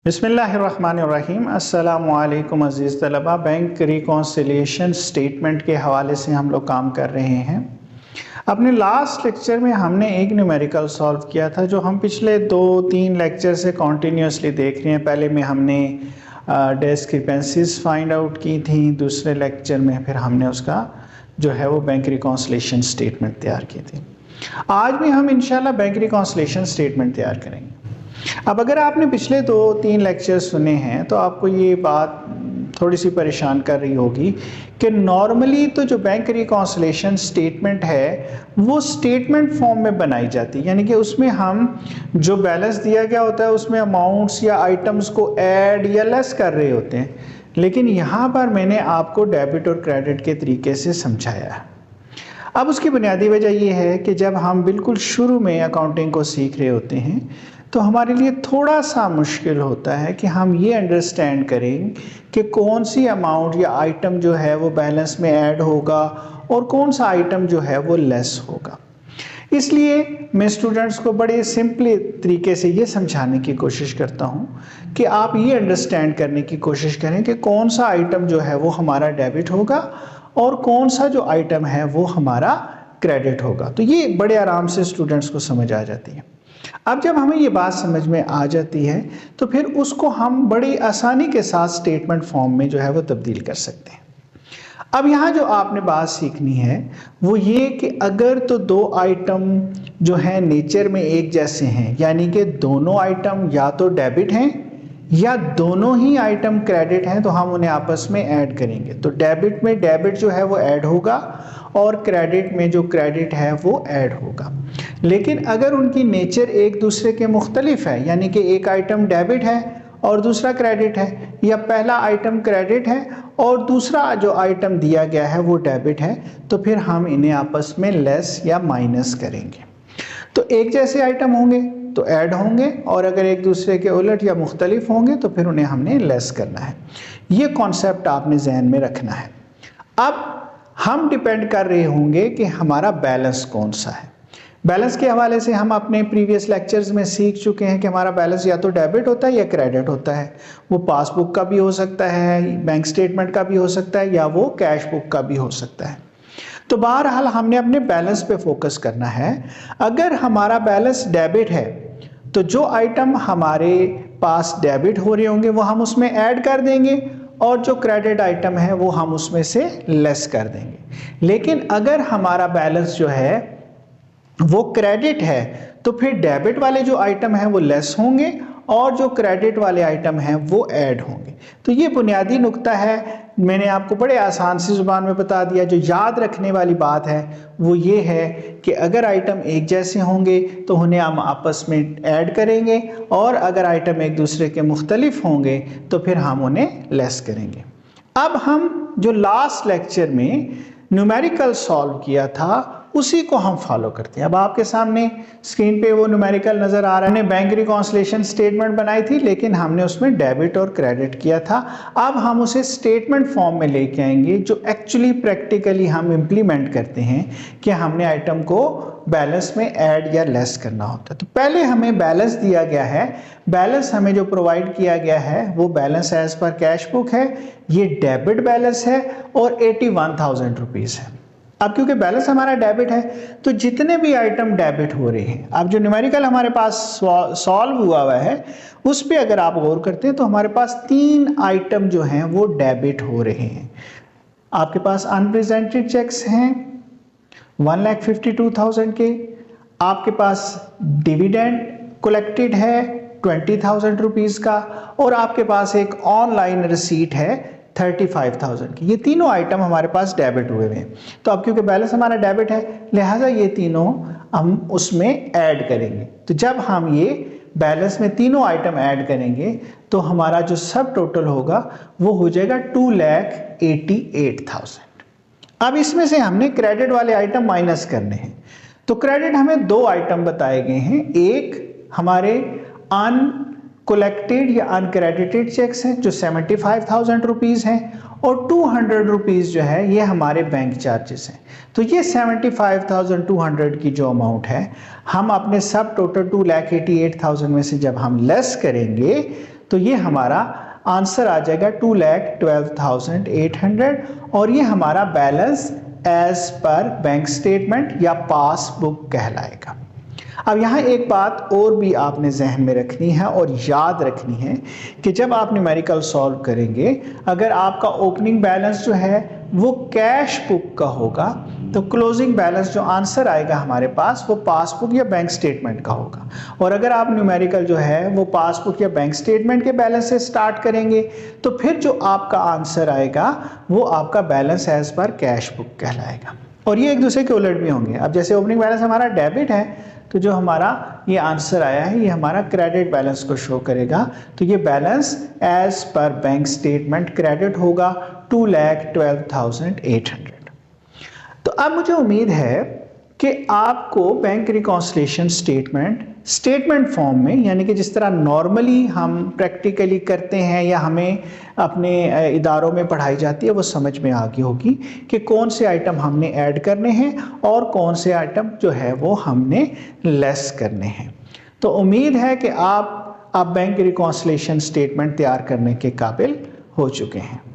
बिस्मिल्लाहिर्रहमानिर्रहीम। अस्सलामुअलैकुम अज़ीज़ तलबा। बैंक रिकॉन्सिलिएशन स्टेटमेंट के हवाले से हम लोग काम कर रहे हैं। अपने लास्ट लेक्चर में हमने एक न्यूमेरिकल सॉल्व किया था जो हम पिछले 2-3 लेक्चर से कॉन्टीन्यूसली देख रहे हैं। पहले में हमने डिस्क्रिपेंसीज फाइंड आउट की थी, दूसरे लेक्चर में फिर हमने उसका जो है वो बैंक रिकॉन्सिलिएशन स्टेटमेंट तैयार की थी। आज भी हम इंशाल्लाह बैंक रिकॉन्सिलिएशन स्टेटमेंट तैयार करेंगे। अब अगर आपने पिछले 2-3 लेक्चर सुने हैं तो आपको ये बात थोड़ी सी परेशान कर रही होगी कि नॉर्मली तो जो बैंक रिकॉन्सिलिएशन स्टेटमेंट है वो स्टेटमेंट फॉर्म में बनाई जाती है, यानी कि उसमें हम जो बैलेंस दिया गया होता है उसमें अमाउंट्स या आइटम्स को ऐड या लेस कर रहे होते हैं। लेकिन यहाँ पर मैंने आपको डेबिट और क्रेडिट के तरीके से समझाया है। अब उसकी बुनियादी वजह यह है कि जब हम बिल्कुल शुरू में अकाउंटिंग को सीख रहे होते हैं तो हमारे लिए थोड़ा सा मुश्किल होता है कि हम ये अंडरस्टैंड करें कि कौन सी अमाउंट या आइटम जो है वो बैलेंस में ऐड होगा और कौन सा आइटम जो है वो लेस होगा। इसलिए मैं स्टूडेंट्स को बड़े सिंपल तरीके से ये समझाने की कोशिश करता हूँ कि आप ये अंडरस्टैंड करने की कोशिश करें कि कौन सा आइटम जो है वो हमारा डेबिट होगा और कौन सा जो आइटम है वो हमारा क्रेडिट होगा। तो ये बड़े आराम से स्टूडेंट्स को समझ आ जाती है। अब जब हमें ये बात समझ में आ जाती है तो फिर उसको हम बड़ी आसानी के साथ स्टेटमेंट फॉर्म में जो है वो तब्दील कर सकते हैं। अब यहाँ जो आपने बात सीखनी है वो ये कि अगर तो दो आइटम जो है नेचर में एक जैसे हैं, यानी कि दोनों आइटम या तो डेबिट हैं या दोनों ही आइटम क्रेडिट हैं, तो हम उन्हें आपस में ऐड करेंगे। तो डेबिट में डेबिट जो है वो ऐड होगा और क्रेडिट में जो क्रेडिट है वो ऐड होगा। लेकिन अगर उनकी नेचर एक दूसरे के मुख्तलिफ है, यानी कि एक आइटम डेबिट है और दूसरा क्रेडिट है, या पहला आइटम क्रेडिट है और दूसरा जो आइटम दिया गया है वो डेबिट है, तो फिर हम इन्हें आपस में लेस या माइनस करेंगे। तो एक जैसे आइटम होंगे तो ऐड होंगे और अगर एक दूसरे के उलट या मुख्तलिफ होंगे तो फिर उन्हें हमने लेस करना है। ये कॉन्सेप्ट आपने जहन में रखना है। अब हम डिपेंड कर रहे होंगे कि हमारा बैलेंस कौन सा है। बैलेंस के हवाले से हम अपने प्रीवियस लेक्चर्स में सीख चुके हैं कि हमारा बैलेंस या तो डेबिट होता है या क्रेडिट होता है। वो पासबुक का भी हो सकता है, बैंक स्टेटमेंट का भी हो सकता है, या वो कैश बुक का भी हो सकता है। तो बहरहाल हमने अपने बैलेंस पे फोकस करना है। अगर हमारा बैलेंस डेबिट है तो जो आइटम हमारे पास डेबिट हो रहे होंगे वो हम उसमें ऐड कर देंगे और जो क्रेडिट आइटम है वो हम उसमें से लेस कर देंगे। लेकिन अगर हमारा बैलेंस जो है वो क्रेडिट है तो फिर डेबिट वाले जो आइटम हैं वो लेस होंगे और जो क्रेडिट वाले आइटम हैं वो ऐड होंगे। तो ये बुनियादी नुक्ता है, मैंने आपको बड़े आसान सी ज़ुबान में बता दिया। जो याद रखने वाली बात है वो ये है कि अगर आइटम एक जैसे होंगे तो उन्हें हम आपस में ऐड करेंगे और अगर आइटम एक दूसरे के मुख्तलिफ होंगे तो फिर हम उन्हें लेस करेंगे। अब हम जो लास्ट लेक्चर में न्यूमेरिकल सॉल्व किया था उसी को हम फॉलो करते हैं। अब आपके सामने स्क्रीन पे वो न्यूमेरिकल नज़र आ रहा है। हमने बैंक रिकॉन्सिलिएशन स्टेटमेंट बनाई थी लेकिन हमने उसमें डेबिट और क्रेडिट किया था। अब हम उसे स्टेटमेंट फॉर्म में लेके आएंगे जो एक्चुअली प्रैक्टिकली हम इम्प्लीमेंट करते हैं कि हमने आइटम को बैलेंस में ऐड या लेस करना होता है। तो पहले हमें बैलेंस दिया गया है। बैलेंस हमें जो प्रोवाइड किया गया है वो balance as per cash book है। ये डेबिट बैलेंस है और 81,000 रुपीज़ है। अब क्योंकि बैलेंस हमारा डेबिट है तो जितने भी आइटम डेबिट हो रहे हैं, अब जो न्यूमेरिकल हमारे पास सॉल्व हुआ है उस पर अगर आप गौर करते हैं तो हमारे पास 3 आइटम जो हैं वो डेबिट हो रहे हैं। आपके पास अनप्रेजेंटेड चेक्स हैं 1,52,000 के, आपके पास डिविडेंड कलेक्टेड है 20,000 रुपीज़ का, और आपके पास एक ऑनलाइन रिसीट है 35,000 की। ये तीनों आइटम हमारे पास डेबिट हुए हैं। तो अब क्योंकि बैलेंस हमारा डेबिट है लिहाजा ये तीनों हम उसमें ऐड करेंगे। तो जब हम ये बैलेंस में तीनों आइटम ऐड करेंगे तो हमारा जो सब टोटल होगा वो हो जाएगा 2,88,000। अब इसमें से हमने क्रेडिट वाले आइटम माइनस करने हैं। तो क्रेडिट हमें 2 आइटम बताए गए हैं। एक हमारे अनकोलेक्टेड या अनक्रेडिटेड चेक्स हैं जो 75,000 रुपीज़ हैं, और 200 रुपीज़ जो है ये हमारे बैंक चार्जेस हैं। तो ये 75,200 की जो अमाउंट है हम अपने सब टोटल 2,88,000 में से जब हम लेस करेंगे तो ये हमारा आंसर आ जाएगा 2,12,800 और ये हमारा balance as per bank statement या पासबुक कहलाएगा। अब यहाँ एक बात और भी आपने जहन में रखनी है और याद रखनी है कि जब आप न्यूमेरिकल सॉल्व करेंगे, अगर आपका ओपनिंग बैलेंस जो है वो कैश बुक का होगा तो क्लोजिंग बैलेंस जो आंसर आएगा हमारे पास वो पासबुक या बैंक स्टेटमेंट का होगा। और अगर आप न्यूमेरिकल जो है वो पासबुक या बैंक स्टेटमेंट के बैलेंस से स्टार्ट करेंगे तो फिर जो आपका आंसर आएगा वो आपका balance as per cash book कहलाएगा। और ये एक दूसरे के उलट भी होंगे। अब जैसे ओपनिंग बैलेंस हमारा डेबिट है तो जो हमारा ये आंसर आया है ये हमारा क्रेडिट बैलेंस को शो करेगा, तो ये balance as per bank statement credit होगा 2,12,800। तो अब मुझे उम्मीद है कि आपको बैंक रिकॉन्सिलिएशन स्टेटमेंट फॉर्म में, यानी कि जिस तरह नॉर्मली हम प्रैक्टिकली करते हैं या हमें अपने इदारों में पढ़ाई जाती है, वो समझ में आ गई होगी कि कौन से आइटम हमने ऐड करने हैं और कौन से आइटम जो है वो हमने लेस करने हैं। तो उम्मीद है कि आप अब बैंक रिकॉन्सिलिएशन स्टेटमेंट तैयार करने के काबिल हो चुके हैं।